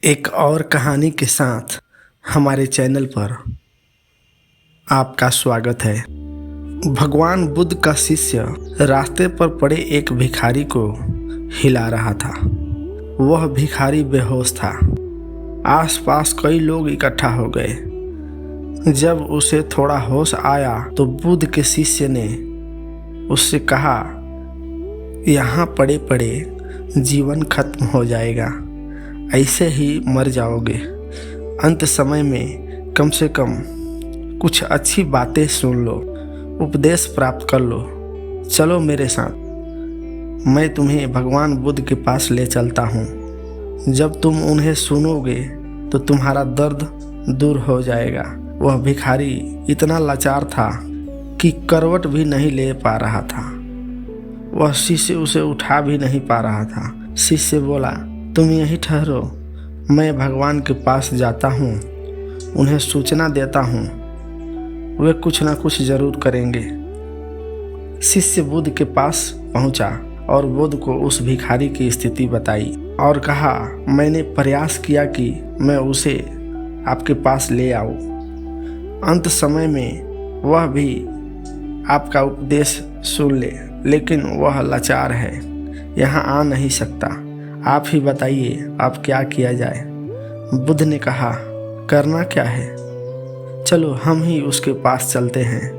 एक और कहानी के साथ हमारे चैनल पर आपका स्वागत है। भगवान बुद्ध का शिष्य रास्ते पर पड़े एक भिखारी को हिला रहा था। वह भिखारी बेहोश था। आसपास कई लोग इकट्ठा हो गए। जब उसे थोड़ा होश आया तो बुद्ध के शिष्य ने उससे कहा, यहाँ पड़े पड़े जीवन खत्म हो जाएगा, ऐसे ही मर जाओगे। अंत समय में कम से कम कुछ अच्छी बातें सुन लो, उपदेश प्राप्त कर लो। चलो मेरे साथ, मैं तुम्हें भगवान बुद्ध के पास ले चलता हूँ। जब तुम उन्हें सुनोगे तो तुम्हारा दर्द दूर हो जाएगा। वह भिखारी इतना लाचार था कि करवट भी नहीं ले पा रहा था। वह शिष्य उसे उठा भी नहीं पा रहा था। शिष्य बोला, तुम यहीं ठहरो, मैं भगवान के पास जाता हूँ, उन्हें सूचना देता हूँ, वे कुछ ना कुछ जरूर करेंगे। शिष्य बुद्ध के पास पहुँचा और बुद्ध को उस भिखारी की स्थिति बताई और कहा, मैंने प्रयास किया कि मैं उसे आपके पास ले आऊँ। अंत समय में वह भी आपका उपदेश सुन ले, लेकिन वह लाचार है, यहाँ आ नहीं सकता। आप ही बताइए अब क्या किया जाए। बुद्ध ने कहा, करना क्या है, चलो हम ही उसके पास चलते हैं।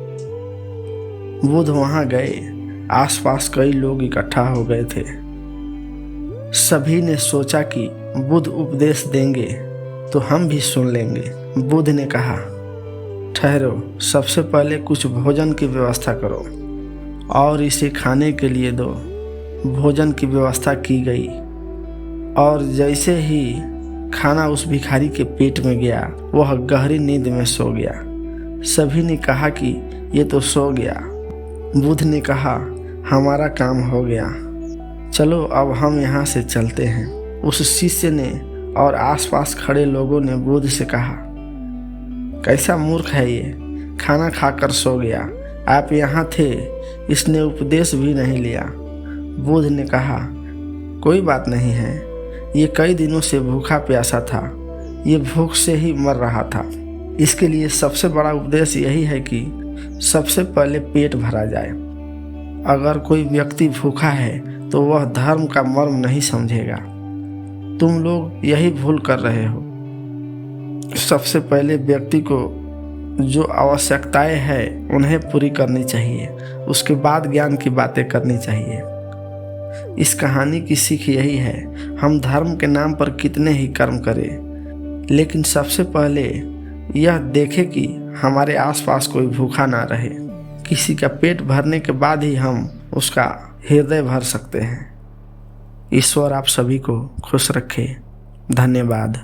बुद्ध वहां गए। आसपास कई लोग इकट्ठा हो गए थे। सभी ने सोचा कि बुद्ध उपदेश देंगे तो हम भी सुन लेंगे। बुद्ध ने कहा, ठहरो, सबसे पहले कुछ भोजन की व्यवस्था करो और इसे खाने के लिए दो। भोजन की व्यवस्था की गई और जैसे ही खाना उस भिखारी के पेट में गया, वह गहरी नींद में सो गया। सभी ने कहा कि ये तो सो गया। बुद्ध ने कहा, हमारा काम हो गया, चलो अब हम यहाँ से चलते हैं। उस शिष्य ने और आसपास खड़े लोगों ने बुद्ध से कहा, कैसा मूर्ख है ये, खाना खाकर सो गया। आप यहाँ थे, इसने उपदेश भी नहीं लिया। बुद्ध ने कहा, कोई बात नहीं है, ये कई दिनों से भूखा प्यासा था, ये भूख से ही मर रहा था। इसके लिए सबसे बड़ा उपदेश यही है कि सबसे पहले पेट भरा जाए। अगर कोई व्यक्ति भूखा है तो वह धर्म का मर्म नहीं समझेगा। तुम लोग यही भूल कर रहे हो। सबसे पहले व्यक्ति को जो आवश्यकताएं हैं उन्हें पूरी करनी चाहिए, उसके बाद ज्ञान की बातें करनी चाहिए। इस कहानी की सीख यही है, हम धर्म के नाम पर कितने ही कर्म करें, लेकिन सबसे पहले यह देखें कि हमारे आसपास कोई भूखा ना रहे। किसी का पेट भरने के बाद ही हम उसका हृदय भर सकते हैं। ईश्वर आप सभी को खुश रखे। धन्यवाद।